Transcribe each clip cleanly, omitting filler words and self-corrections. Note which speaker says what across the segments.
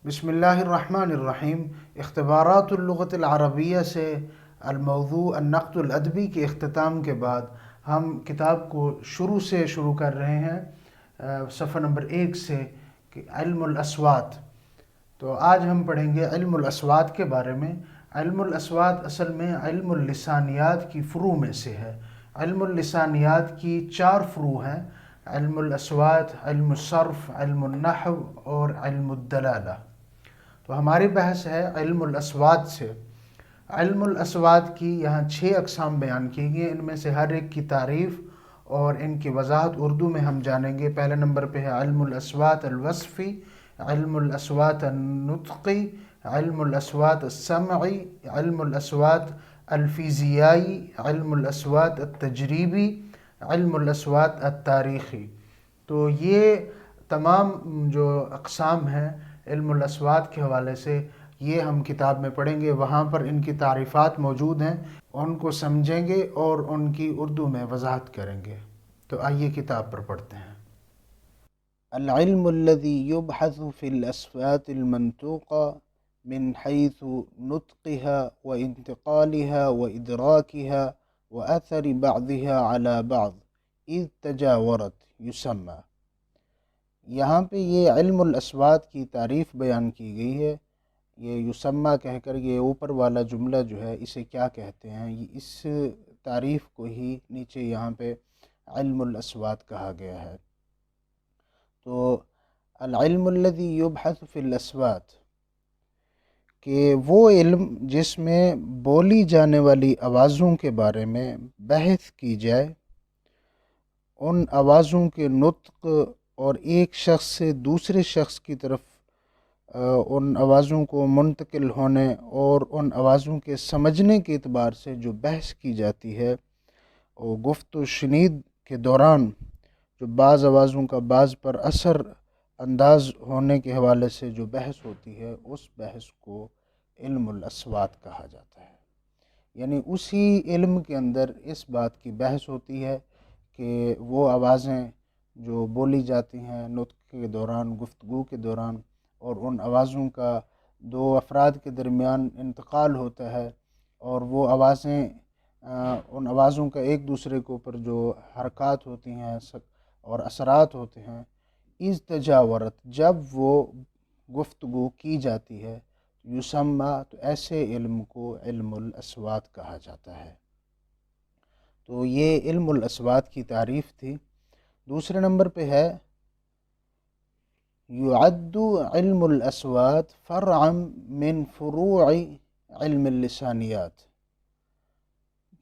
Speaker 1: بسم اللہ الرحمن الرحیم۔ اختبارات اللغت العربیہ سے الموضوع النقد الادبی کے اختتام کے بعد ہم کتاب کو شروع سے شروع کر رہے ہیں، صفحہ نمبر 1 سے، کہ علم الاصوات۔ تو آج ہم پڑھیں گے علم الاصوات کے بارے میں۔ علم الاصوات اصل میں علم اللسانیات کی فروع میں سے ہے۔ علم اللسانیات کی 4 فروع ہیں: علم الاصوات، علم الصرف، علم النحو اور علم الدلالہ۔ تو ہماری بحث ہے علم الاصوات سے۔ علم الاصوات کی یہاں 6 اقسام بیان کی گئی ہیں، ان میں سے ہر ایک کی تعریف اور ان کی وضاحت اردو میں ہم جانیں گے۔ پہلے نمبر پہ ہے علم الاصوات الوصفی، علم الاصوات النطقی، علم الاصوات السمعی، علم الاصوات الفیزیائی، علم الاصوات التجریبی، علم الاصوات التاریخی۔ تو یہ تمام جو اقسام ہیں علم الاصوات کے حوالے سے، یہ ہم کتاب میں پڑھیں گے۔ وہاں پر ان کی تعریفات موجود ہیں، ان کو سمجھیں گے اور ان کی اردو میں وضاحت کریں گے۔ تو آئیے کتاب پر پڑھتے ہیں۔ العلم الذي يبحث في الأصوات المنطوقة من حيث نطقها وانتقالها وإدراكها وأثر بعضها على بعض إذ تجاورت يسمى۔ یہاں پہ یہ علم الاصوات کی تعریف بیان کی گئی ہے۔ یہ یسمہ کہہ کر یہ اوپر والا جملہ جو ہے اسے کیا کہتے ہیں، اس تعریف کو ہی نیچے یہاں پہ علم الاصوات کہا گیا ہے۔ تو العلم الذي يبحث في الاصوات، کہ وہ علم جس میں بولی جانے والی آوازوں کے بارے میں بحث کی جائے، ان آوازوں کے نطق اور ایک شخص سے دوسرے شخص کی طرف ان آوازوں کو منتقل ہونے اور ان آوازوں کے سمجھنے کے اعتبار سے جو بحث کی جاتی ہے، اور گفت و شنید کے دوران جو بعض آوازوں کا بعض پر اثر انداز ہونے کے حوالے سے جو بحث ہوتی ہے، اس بحث کو علم الاصوات کہا جاتا ہے۔ یعنی اسی علم کے اندر اس بات کی بحث ہوتی ہے کہ وہ آوازیں جو بولی جاتی ہیں نطق کے دوران، گفتگو کے دوران، اور ان آوازوں کا دو افراد کے درمیان انتقال ہوتا ہے، اور وہ آوازیں ان آوازوں کا ایک دوسرے کے اوپر جو حرکات ہوتی ہیں اور اثرات ہوتے ہیں، اذ تجاورت، جب وہ گفتگو کی جاتی ہے، یسمى، تو ایسے علم کو علم الاصوات کہا جاتا ہے۔ تو یہ علم الاصوات کی تعریف تھی۔ دوسرے نمبر پہ ہے يعد علم الاصوات فرعا من فروع علم اللسانیات،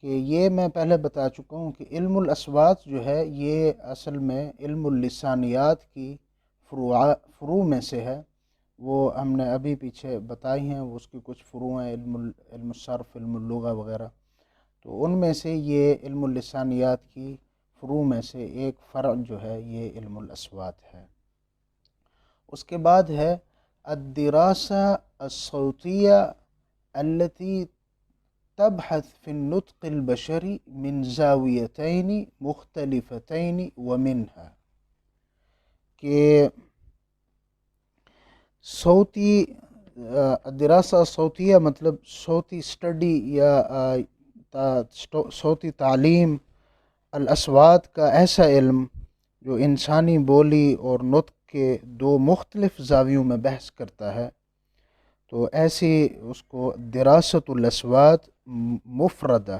Speaker 1: کہ یہ میں پہلے بتا چکا ہوں کہ علم الاصوات جو ہے یہ اصل میں علم اللسانیات کی فروع میں سے ہے۔ وہ ہم نے ابھی پیچھے بتائی ہیں، اس کی کچھ فروع ہیں، علم الصرف، علم اللغہ وغیرہ۔ تو ان میں سے یہ علم اللسانیات کی فروع میں سے ایک فرع جو ہے یہ علم الاصوات ہے۔ اس کے بعد ہے الدراسہ الصوتیہ التي تبحث في النطق البشری من زاویتین مختلفتین ومنها، کہ صوتی دراسہ صوتیہ مطلب صوتی اسٹڈی یا صوتی تعلیم، الاصوات کا ایسا علم جو انسانی بولی اور نطق کے دو مختلف زاویوں میں بحث کرتا ہے، تو ایسی اس کو دراست الاصوات مفردہ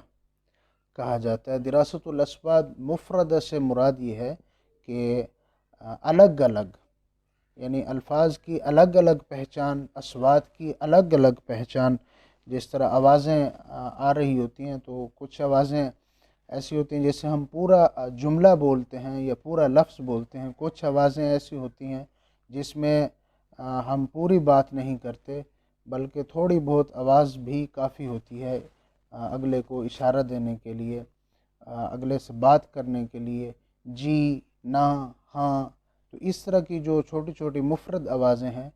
Speaker 1: کہا جاتا ہے۔ دراست الاصوات مفردہ سے مراد یہ ہے کہ الگ الگ، یعنی الفاظ کی الگ الگ پہچان، اصوات کی الگ الگ پہچان۔ جس طرح آوازیں آ رہی ہوتی ہیں تو کچھ آوازیں ایسی ہوتی ہیں جیسے ہم پورا جملہ بولتے ہیں یا پورا لفظ بولتے ہیں، کچھ آوازیں ایسی ہوتی ہیں جس میں ہم پوری بات نہیں کرتے بلکہ تھوڑی بہت آواز بھی کافی ہوتی ہے اگلے کو اشارہ دینے کے لیے، اگلے سے بات کرنے کے لیے، جی، نا، ہاں۔ تو اس طرح کی جو چھوٹی چھوٹی مفرد آوازیں ہیں،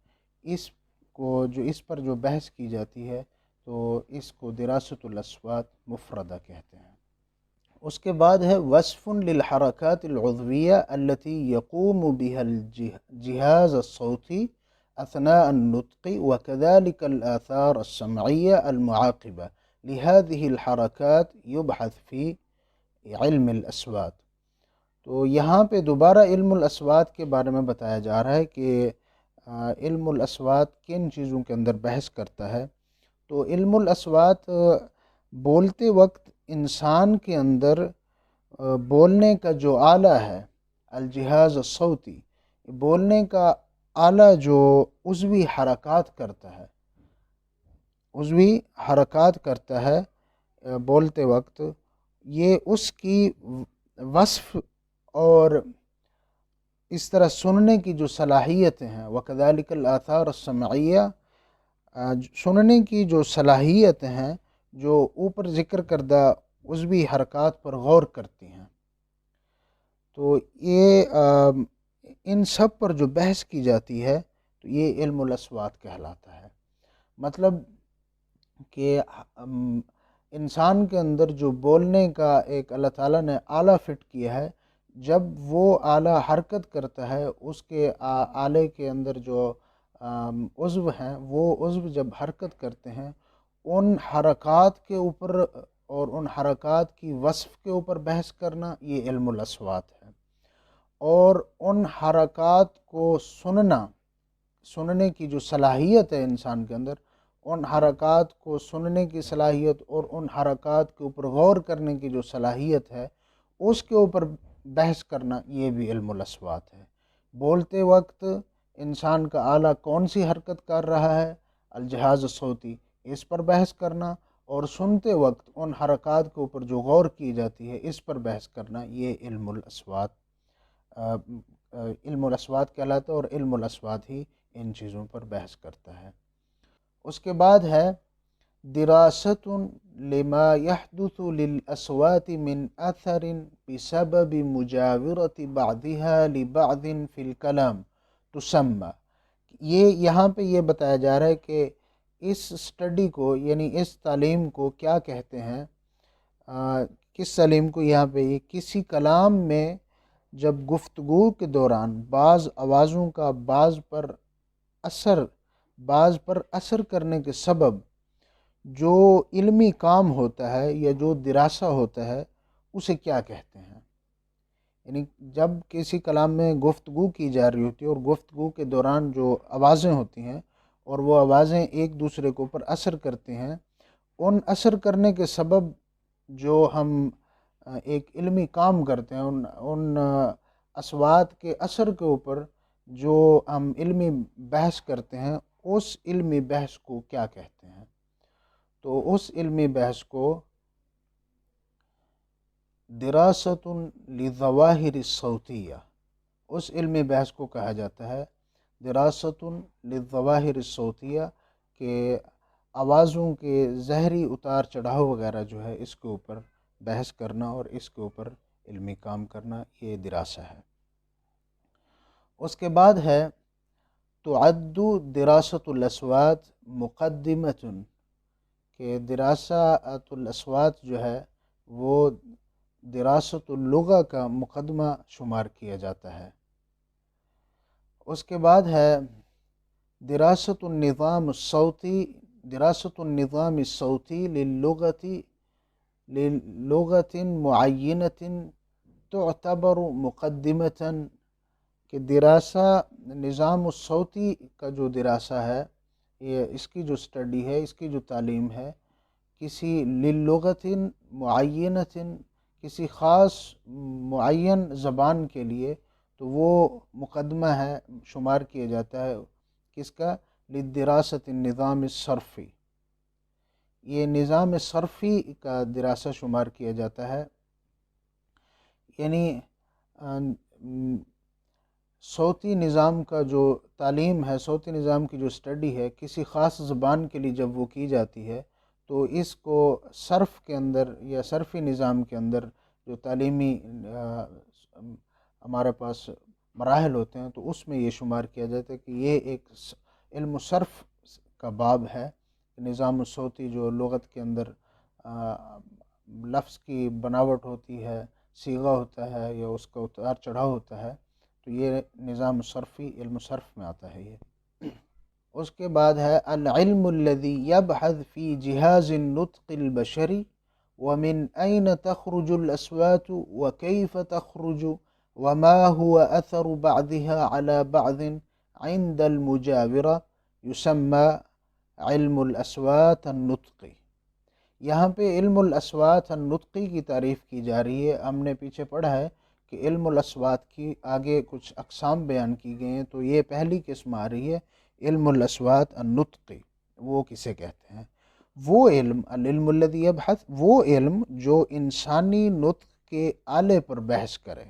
Speaker 1: اس پر جو بحث کی جاتی ہے تو اس کو دراست الاصوات مفردہ کہتے ہیں۔ اس کے بعد ہے وصف للحرکات العضویہ التي يقوم بها الجهاز الصوتی أثناء النطق وكذلك الآثار السمعية المعاقبة لهذه الحركات يبحث في علم الأصوات۔ تو یہاں پہ دوبارہ علم الاصوات کے بارے میں بتایا جا رہا ہے کہ علم الاصوات کن چیزوں کے اندر بحث کرتا ہے۔ تو علم الاصوات بولتے وقت انسان کے اندر بولنے کا جو آلہ ہے، الجہاز الصوتی، بولنے کا آلہ جو عضوی حرکات کرتا ہے، عضوی حرکات کرتا ہے بولتے وقت، یہ اس کی وصف اور اس طرح سننے کی جو صلاحیتیں ہیں، وَكَذَلِكَ الْآثَارُ السَّمْعِيَّةُ، سننے کی جو صلاحیتیں ہیں جو اوپر ذکر کردہ عضوی حرکات پر غور کرتی ہیں، تو یہ ان سب پر جو بحث کی جاتی ہے تو یہ علم الاصوات کہلاتا ہے۔ مطلب کہ انسان کے اندر جو بولنے کا ایک اللہ تعالیٰ نے آلہ فٹ کیا ہے، جب وہ آلہ حرکت کرتا ہے، اس کے آلے کے اندر جو عضو ہیں، وہ عضو جب حرکت کرتے ہیں، ان حرکات کے اوپر اور ان حرکات کی وصف کے اوپر بحث کرنا، یہ علم الاصوات ہے۔ اور ان حرکات کو سننے کی جو صلاحیت ہے انسان کے اندر، ان حرکات کو سننے کی صلاحیت اور ان حرکات کے اوپر غور کرنے کی جو صلاحیت ہے، اس کے اوپر بحث کرنا، یہ بھی علم الاصوات ہے۔ بولتے وقت انسان کا آلہ کون سی حرکت کر رہا ہے، الجہاز الصوتی، اس پر بحث کرنا، اور سنتے وقت ان حرکات کے اوپر جو غور کی جاتی ہے، اس پر بحث کرنا، یہ علم الاصوات کہلاتا ہے، اور علم الاصوات ہی ان چیزوں پر بحث کرتا ہے۔ اس کے بعد ہے دراست لما يحدث للأصوات من أثر بسبب مجاورة بعضها لبعض في الكلام تسمى۔ یہاں پہ یہ بتایا جا رہا ہے کہ اس سٹڈی کو، یعنی اس تعلیم کو کیا کہتے ہیں، کس تعلیم کو؟ یہاں پہ یہ کسی کلام میں جب گفتگو کے دوران بعض آوازوں کا بعض پر اثر کرنے کے سبب جو علمی کام ہوتا ہے یا جو دراسہ ہوتا ہے، اسے کیا کہتے ہیں؟ یعنی جب کسی کلام میں گفتگو کی جا رہی ہوتی ہے اور گفتگو کے دوران جو آوازیں ہوتی ہیں اور وہ آوازیں ایک دوسرے کے اوپر اثر کرتی ہیں، ان اثر کرنے کے سبب جو ہم ایک علمی کام کرتے ہیں، ان اصوات کے اثر کے اوپر جو ہم علمی بحث کرتے ہیں، اس علمی بحث کو کیا کہتے ہیں؟ تو اس علمی بحث کو دراست للظواہر الصوتیہ، اس علمی بحث کو کہا جاتا ہے دراست للظواہر الصوتیہ، کہ آوازوں کے ظاہری اتار چڑھاؤ وغیرہ جو ہے، اس کے اوپر بحث کرنا اور اس کے اوپر علمی کام کرنا، یہ دراسہ ہے۔ اس کے بعد ہے تعد دراست الاصوات مقدمۃ، کہ دراست الاصوات جو ہے وہ دراست اللغہ کا مقدمہ شمار کیا جاتا ہے۔ اس کے بعد ہے دراست النظام الصوتی للغت معینۃ تعتبر مقدمۃ، کہ دراسہ نظام الصوتی کا جو دراسہ ہے، یہ اس کی جو سٹڈی ہے، اس کی جو تعلیم ہے، کسی للغت معینۃ، کسی خاص معین زبان کے لیے، تو وہ مقدمہ ہے، شمار کیا جاتا ہے کس کا؟ لدراست النظام الصرفی، یہ نظام صرفی کا دراسہ شمار کیا جاتا ہے۔ یعنی صوتی نظام کا جو تعلیم ہے، صوتی نظام کی جو سٹڈی ہے، کسی خاص زبان کے لیے جب وہ کی جاتی ہے، تو اس کو صرف کے اندر یا صرفی نظام کے اندر جو تعلیمی ہمارے پاس مراحل ہوتے ہیں، تو اس میں یہ شمار کیا جاتا ہے کہ یہ ایک علم صرف کا باب ہے۔ نظام الصوتی جو لغت کے اندر لفظ کی بناوٹ ہوتی ہے، صیغہ ہوتا ہے یا اس کا اتار چڑھاؤ ہوتا ہے، تو یہ نظام صرفی علم صرف میں آتا ہے یہ۔ اس کے بعد ہے العلم الذي يبحث في جهاز النطق البشري ومن أين تخرج الأصوات وكيف تخرج وما هو أثر بعضها على بعض عند المجاورة يسمى علم الأصوات النطقي۔ یہاں پہ علم الاصوات النطقی کی تعریف کی جا رہی ہے۔ ہم نے پیچھے پڑھا ہے کہ علم الاصوات کی آگے کچھ اقسام بیان کی گئی ہیں، تو یہ پہلی قسم آ رہی ہے علم الاصوات النطقی۔ وہ کسے کہتے ہیں؟ وہ علم، العلم الذی یبحث، وہ علم جو انسانی نطق کے آلے پر بحث کرے،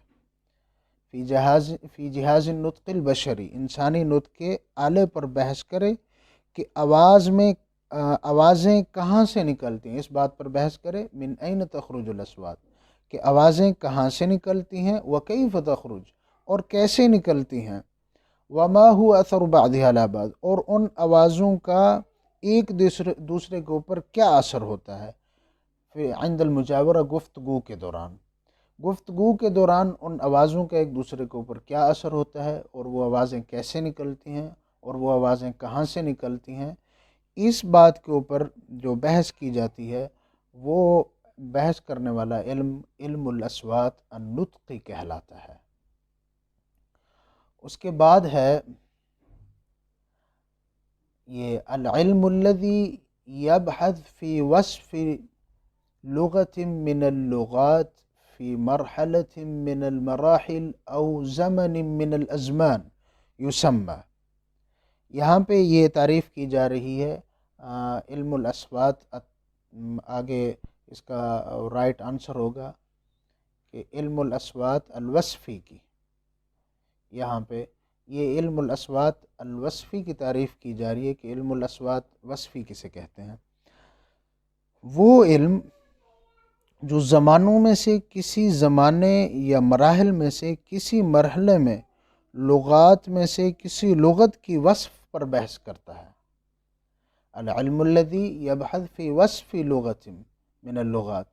Speaker 1: فی جہاز النطق البشری، انسانی نطق کے آلے پر بحث کرے کہ آوازیں کہاں سے نکلتی ہیں، اس بات پر بحث کرے من این تخرج الاصوات، کہ آوازیں کہاں سے نکلتی ہیں، وکیف تخرج، اور کیسے نکلتی ہیں، وما هو اثر بعضها على بعض، اور ان آوازوں کا ایک دوسرے کے اوپر کیا اثر ہوتا ہے، عند المجاورہ، گفتگو کے دوران ان آوازوں کا ایک دوسرے کے اوپر کیا اثر ہوتا ہے، اور وہ آوازیں کیسے نکلتی ہیں، اور وہ آوازیں کہاں سے نکلتی ہیں، اس بات کے اوپر جو بحث کی جاتی ہے وہ بحث کرنے والا علم علم الاصوات النطقی کہلاتا ہے۔ اس کے بعد ہے یہ العلم الذي يبحث في وصف لغة من اللغات في مرحلة من المراحل أو زمن من الأزمان يسمى۔ یہاں پہ یہ تعریف کی جا رہی ہے علم الاصوات، آگے اس کا رائٹ آنسر ہوگا کہ علم الاصوات الوصفی کی۔ یہاں پہ یہ علم الاصوات الوصفی کی تعریف کی جا رہی ہے کہ علم الاصوات وصفی کسے کہتے ہیں؟ وہ علم جو زمانوں میں سے کسی زمانے یا مراحل میں سے کسی مرحلے میں لغات میں سے کسی لغت کی وصف پر بحث کرتا ہے۔ العلم الذي يبحث في وصف لغة من اللغات،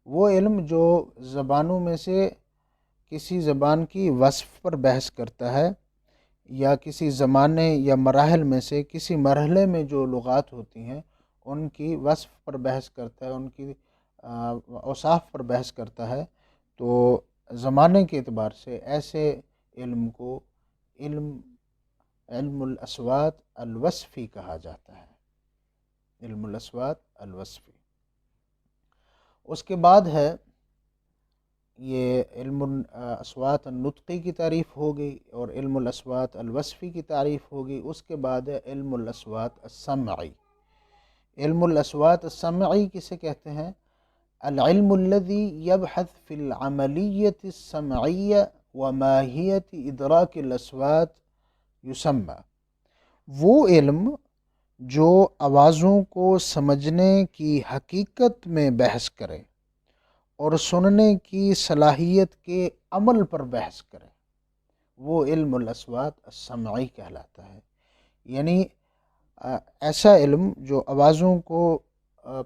Speaker 1: وہ علم جو زبانوں میں سے کسی زبان کی وصف پر بحث کرتا ہے، یا کسی زمانے یا مراحل میں سے کسی مرحلے میں جو لغات ہوتی ہیں ان کی وصف پر بحث کرتا ہے، ان کی اوصاف پر بحث کرتا ہے، تو زمانے کے اعتبار سے ایسے علم کو علم الاصوات الوصفی کہا جاتا ہے، علم الاصوات الوصفی۔ اس کے بعد ہے یہ علم الاصوات النطقی کی تعریف ہو گئی اور علم الاصوات الوصفی کی تعریف ہو گئی۔ اس کے بعد ہے علم الاصوات السمعی۔ علم الاصوات السمعی کسے کہتے ہیں؟ العلم الذي يبحث في العملية السمعية وماهية إدراك الأصوات يسمى۔ وہ علم جو آوازوں کو سمجھنے کی حقیقت میں بحث کرے اور سننے کی صلاحیت کے عمل پر بحث کرے، وہ علم الاصوات السمعی کہلاتا ہے۔ یعنی ایسا علم جو آوازوں کو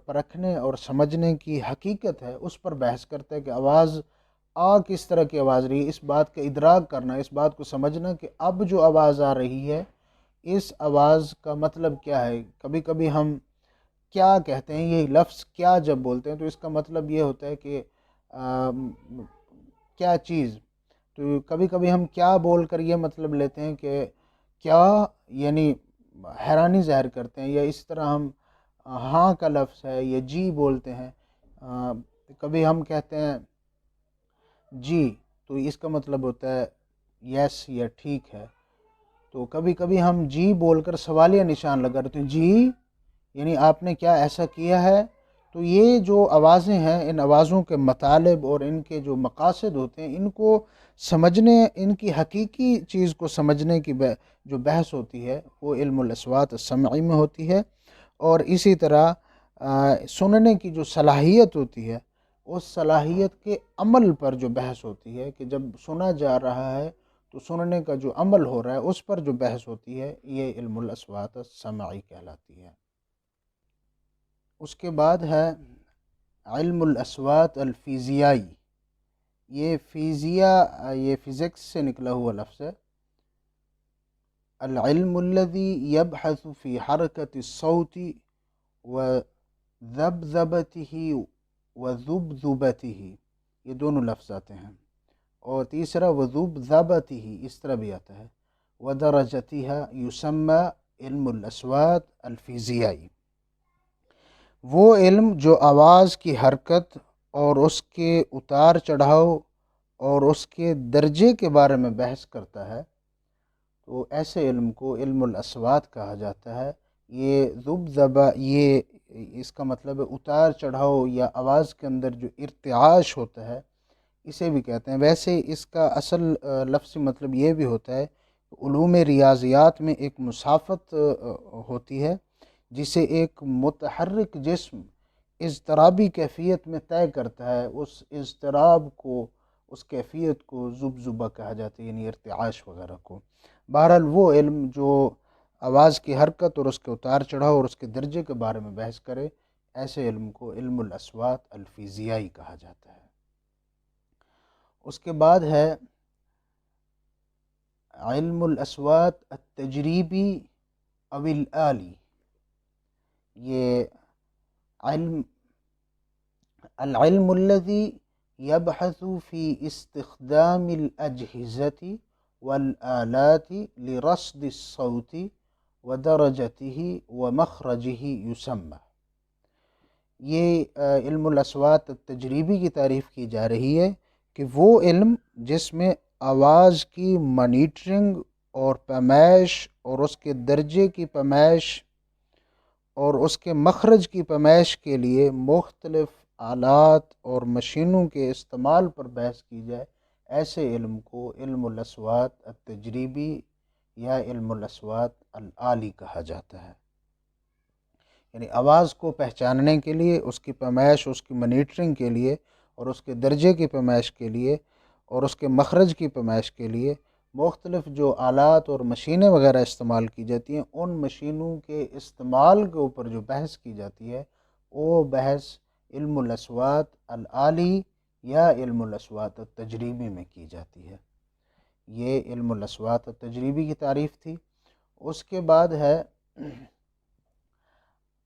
Speaker 1: پرکھنے اور سمجھنے کی حقیقت ہے اس پر بحث کرتا ہے کہ آواز کس طرح کی آواز رہی ہے، اس بات کا ادراک کرنا، اس بات کو سمجھنا کہ اب جو آواز آ رہی ہے اس آواز کا مطلب کیا ہے۔ کبھی کبھی ہم کیا کہتے ہیں، یہ لفظ کیا جب بولتے ہیں تو اس کا مطلب یہ ہوتا ہے کہ کیا چیز، تو کبھی کبھی ہم کیا بول کر یہ مطلب لیتے ہیں کہ کیا، یعنی حیرانی ظاہر کرتے ہیں، یا اس طرح ہم ہاں کا لفظ ہے یا جی بولتے ہیں، کبھی ہم کہتے ہیں جی تو اس کا مطلب ہوتا ہے یس یا ٹھیک ہے، تو کبھی کبھی ہم جی بول کر سوالیہ نشان لگا رہتے ہیں، جی یعنی آپ نے کیا ایسا کیا ہے۔ تو یہ جو آوازیں ہیں، ان آوازوں کے مطالب اور ان کے جو مقاصد ہوتے ہیں ان کو سمجھنے، ان کی حقیقی چیز کو سمجھنے کی جو بحث ہوتی ہے وہ علم الاصوات السمعی میں ہوتی ہے، اور اسی طرح سننے کی جو صلاحیت ہوتی ہے اس صلاحیت کے عمل پر جو بحث ہوتی ہے کہ جب سنا جا رہا ہے تو سننے کا جو عمل ہو رہا ہے اس پر جو بحث ہوتی ہے یہ علم الاصوات السمعی کہلاتی ہے۔ اس کے بعد ہے علم الاصوات الفیزیائی۔ یہ فزکس سے نکلا ہوا لفظ ہے۔ العلم الذي يبحث في حركة الصوت وذبذبته وذبذبته، یہ دونوں لفظ آتے ہیں، اور تیسرا وذبذبته اس طرح بھی آتا ہے، ودرجتها يسمى علم الاصوات الفیزیائی، وہ علم جو آواز کی حرکت اور اس کے اتار چڑھاؤ اور اس کے درجے کے بارے میں بحث کرتا ہے، تو ایسے علم کو علم الاصوات کہا جاتا ہے۔ یہ ذبذبہ، یہ اس کا مطلب ہے اتار چڑھاؤ یا آواز کے اندر جو ارتعاش ہوتا ہے، اسے بھی کہتے ہیں۔ ویسے اس کا اصل لفظی مطلب یہ بھی ہوتا ہے، علوم ریاضیات میں ایک مسافت ہوتی ہے جسے ایک متحرک جسم اضطرابی کیفیت میں طے کرتا ہے، اس اضطراب کو، اس کیفیت کو ذبذبہ کہا جاتا ہے، یعنی ارتعاش وغیرہ کو۔ بہرحال وہ علم جو آواز کی حرکت اور اس کے اتار چڑھاؤ اور اس کے درجے کے بارے میں بحث کرے، ایسے علم کو علم الاصوات الفیزیائی کہا جاتا ہے۔ اس کے بعد ہے علم الاصوات التجریبی او الآلی، یہ العلم الذي يبحث في استخدام الأجهزة والآلات لرصد الصوت ودرجته ومخرجه يسمى، یہ علم الاصوات التجریبی کی تعریف کی جا رہی ہے کہ وہ علم جس میں آواز کی مانیٹرنگ اور پیمائش اور اس کے درجے کی پیمائش اور اس کے مخرج کی پیمائش کے لیے مختلف آلات اور مشینوں کے استعمال پر بحث کی جائے، ایسے علم کو علم الاصوات التجریبی یا علم الاصوات الآلی کہا جاتا ہے۔ یعنی آواز کو پہچاننے کے لیے، اس کی پیمائش، اس کی مانیٹرنگ کے لیے اور اس کے درجے کی پیمائش کے لیے اور اس کے مخرج کی پیمائش کے لیے مختلف جو آلات اور مشینیں وغیرہ استعمال کی جاتی ہیں، ان مشینوں کے استعمال کے اوپر جو بحث کی جاتی ہے، وہ بحث علم الاصوات الآلی یا علم الاصوات التجریبی میں کی جاتی ہے۔ یہ علم الاصوات التجریبی کی تعریف تھی۔ اس کے بعد ہے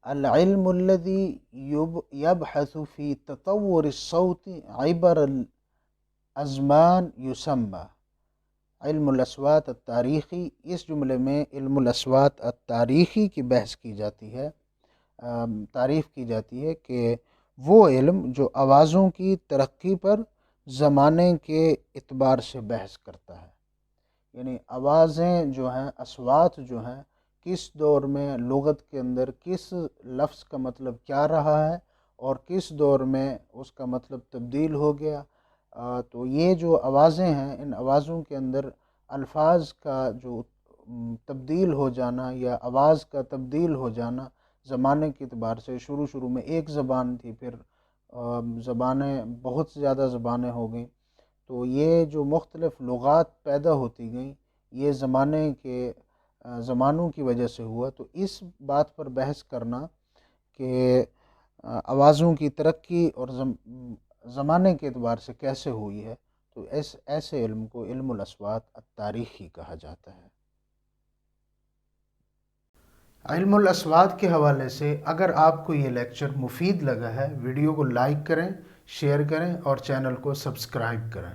Speaker 1: العلم الذي يبحث في تطور الصوت عبر الازمان يسمى علم الاصوات التاریخی۔ اس جملے میں علم الاصوات التاریخی کی بحث کی جاتی ہے، تعریف کی جاتی ہے کہ وہ علم جو آوازوں کی ترقی پر زمانے کے اعتبار سے بحث کرتا ہے، یعنی آوازیں جو ہیں، اصوات جو ہیں، کس دور میں لغت کے اندر کس لفظ کا مطلب کیا رہا ہے اور کس دور میں اس کا مطلب تبدیل ہو گیا۔ تو یہ جو آوازیں ہیں، ان آوازوں کے اندر الفاظ کا جو تبدیل ہو جانا یا آواز کا تبدیل ہو جانا زمانے کے اعتبار سے، شروع میں ایک زبان تھی، پھر زبانیں بہت زیادہ زبانیں ہو گئیں، تو یہ جو مختلف لغات پیدا ہوتی گئیں، یہ زمانوں کی وجہ سے ہوا۔ تو اس بات پر بحث کرنا کہ آوازوں کی ترقی اور زمانے کے اعتبار سے کیسے ہوئی ہے، تو ایسے علم کو علم الاصوات التاریخی کہا جاتا ہے۔ علم الاصوات کے حوالے سے اگر آپ کو یہ لیکچر مفید لگا ہے، ویڈیو کو لائک کریں، شیئر کریں اور چینل کو سبسکرائب کریں۔